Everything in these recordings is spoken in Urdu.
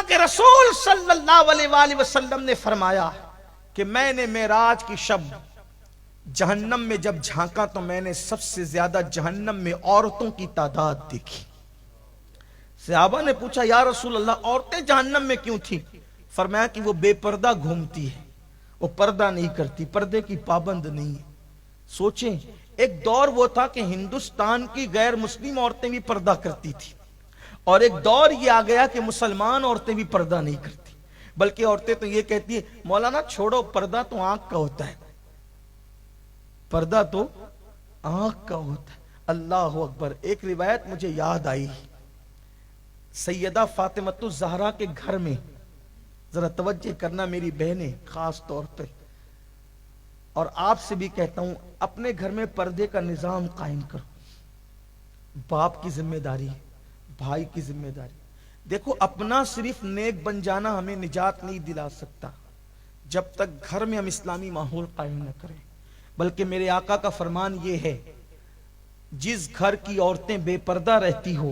کے رسول صلی اللہ علیہ وآلہ وسلم نے فرمایا کہ میں نے معراج کی شب جہنم میں جب جھانکا تو میں نے سب سے زیادہ جہنم میں عورتوں کی تعداد دیکھی. صحابہ نے پوچھا یا رسول اللہ عورتیں جہنم میں کیوں تھی؟ فرمایا کہ وہ بے پردہ گھومتی ہے، وہ پردہ نہیں کرتی، پردے کی پابند نہیں ہے. سوچیں ایک دور وہ تھا کہ ہندوستان کی غیر مسلم عورتیں بھی پردہ کرتی تھی، اور ایک دور یہ آ گیا کہ مسلمان عورتیں بھی پردہ نہیں کرتی، بلکہ عورتیں تو یہ کہتی ہیں مولانا چھوڑو پردہ تو آنکھ کا ہوتا ہے، پردہ تو آنکھ کا ہوتا ہے. اللہ اکبر. ایک روایت مجھے یاد آئی سیدہ فاطمۃ الزہرا کے گھر میں، ذرا توجہ کرنا میری بہنیں خاص طور پہ، اور آپ سے بھی کہتا ہوں اپنے گھر میں پردے کا نظام قائم کرو. باپ کی ذمہ داری ہے، بھائی کی ذمہ داری. دیکھو اپنا صرف نیک بن جانا ہمیں نجات نہیں دلا سکتا جب تک گھر میں ہم اسلامی ماحول قائم نہ کریں، بلکہ میرے آقا کا فرمان یہ ہے جس گھر کی عورتیں بے پردہ رہتی ہو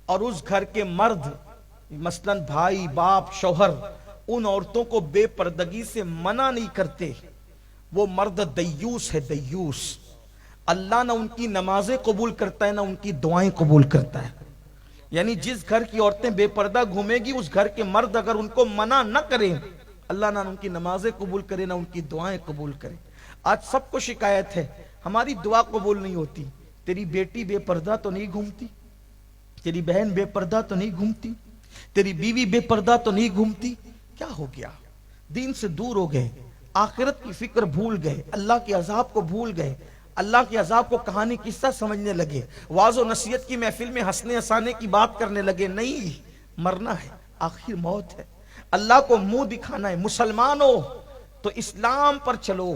اور اس گھر کے مرد مثلاً بھائی باپ شوہر ان عورتوں کو بے پردگی سے منع نہیں کرتے، وہ مرد دیوس ہے، دیوس. اللہ نہ ان کی نمازیں قبول کرتا ہے نہ ان کی دعائیں قبول کرتا ہے. یعنی جس گھر کی عورتیں بے پردہ گھومے گی اس گھر کے مرد اگر ان کو منع نہ کریں، اللہ نہ ان کی نمازیں قبول کرے نہ ان کی دعائیں قبول کرے. آج سب کو شکایت ہے ہماری دعا قبول نہیں ہوتی. تیری بیٹی بے پردہ تو نہیں گھومتی، تیری بہن بے پردہ تو نہیں گھومتی، تیری بیوی بے پردہ تو نہیں گھومتی. کیا ہو گیا؟ دین سے دور ہو گئے، آخرت کی فکر بھول گئے، اللہ کے عذاب کو بھول گئے، اللہ کے عذاب کو کہانی قصہ سمجھنے لگے، واعظ و نصیحت کی محفل میں ہنسنے ہنسانے کی بات کرنے لگے. نہیں، مرنا ہے، آخر موت ہے، اللہ کو منہ دکھانا ہے. مسلمانوں تو اسلام پر چلو،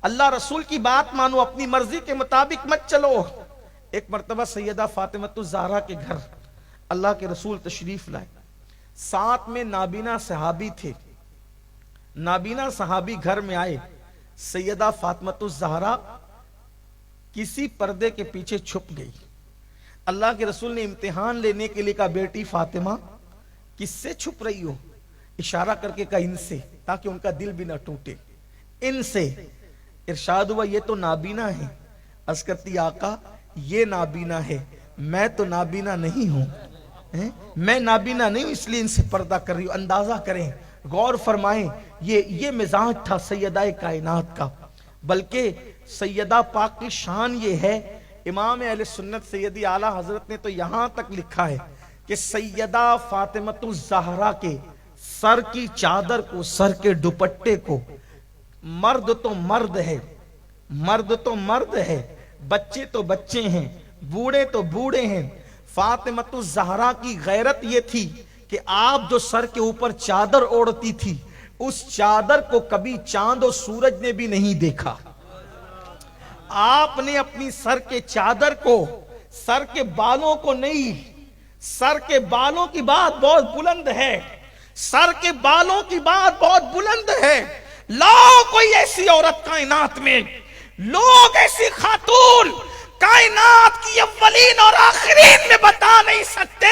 اللہ رسول کی بات مانو، اپنی مرضی کے مطابق مت چلو. ایک مرتبہ سیدہ فاطمۃ الزہرا کے گھر اللہ کے رسول تشریف لائے، ساتھ میں نابینا صحابی تھے. نابینا صحابی گھر میں آئے، سیدہ فاطمۃ الزہرا کسی پردے کے پیچھے چھپ گئی. اللہ کے رسول نے امتحان لینے کے لیے کہا بیٹی فاطمہ کس سے چھپ رہی ہو؟ اشارہ کر کے کہا ان سے، تاکہ ان کا دل بھی نہ ٹوٹے. ان سے. ارشاد ہوا یہ تو نابینا ہے. عرض کرتی آقا یہ نابینا ہے، میں تو نابینا نہیں ہوں، میں نابینا نہیں ہوں اس لیے ان سے پردہ کر رہی ہوں. اندازہ کریں، غور فرمائیں، یہ مزاج تھا سیدہ کائنات کا. بلکہ سیدہ پاک کی شان یہ ہے، امام اہل سنت سیدی اعلیٰ حضرت نے تو یہاں تک لکھا ہے کہ سیدہ فاطمۃ الزہرا کے سر کی چادر کو، سر کے دوپٹے کو، مرد تو مرد ہے، مرد تو مرد ہے، بچے تو بچے ہیں، بوڑھے تو بوڑھے ہیں. فاطمۃ الزہرا کی غیرت یہ تھی کہ آپ جو سر کے اوپر چادر اوڑھتی تھی اس چادر کو کبھی چاند و سورج نے بھی نہیں دیکھا. آپ نے اپنی سر کے چادر کو، سر کے بالوں کو نہیں، سر کے بالوں کی بات بہت بلند ہے، سر کے بالوں کی بات بہت بلند ہے. لاؤ کوئی ایسی عورت کائنات میں، لوگ ایسی خاتون کائنات کی اولین اور آخرین میں بتا نہیں سکتے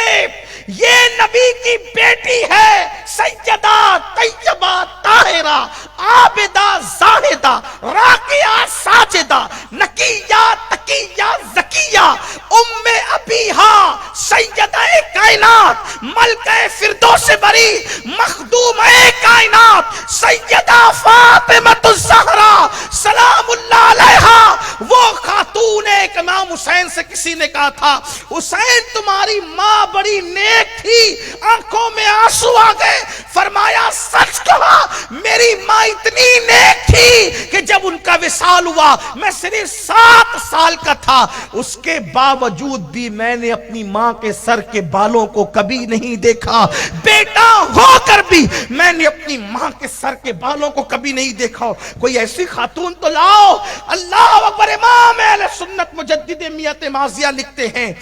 یہ نبی کی بیٹی ہے، سیدہ طیبہ طاہرہ عابدہ زاہدہ راکعہ ساجدہ نقیہ تقیہ زکیہ ام ابیہا سیدہ کائنات ملکہ فردوس بری مخدومہ کائنات سیدہ فاطمۃ الزہرا سلام اللہ علیہا. وہ خاتون ایک امام حسین سے کسی نے کہا تھا حسین تمہاری ماں بڑی نیک تھی، آنکھوں میں آنسو آ گئے. فرمایا سچ کہا میری ماں اتنی نیک تھی کہ جب ان کا وصال ہوا میں صرف 7 سال کا تھا، اس کے باوجود بھی میں نے اپنی ماں کے سر کے بالوں کو کبھی نہیں دیکھا. بیٹا ہو کر بھی میں نے اپنی ماں کے سر کے بالوں کو کبھی نہیں دیکھا. کوئی ایسی خاتون تو لاؤ. اللہ اکبر. امام اہل سنت مجدد میت ماضیہ لکھتے ہیں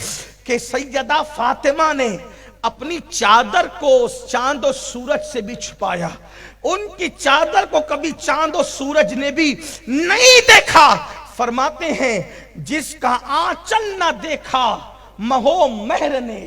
کہ سیدہ فاطمہ نے اپنی چادر کو چاند و سورج سے بھی چھپایا. ان کی چادر کو کبھی چاند و سورج نے بھی نہیں دیکھا. فرماتے ہیں جس کا آنچل نہ دیکھا مہو مہر نے.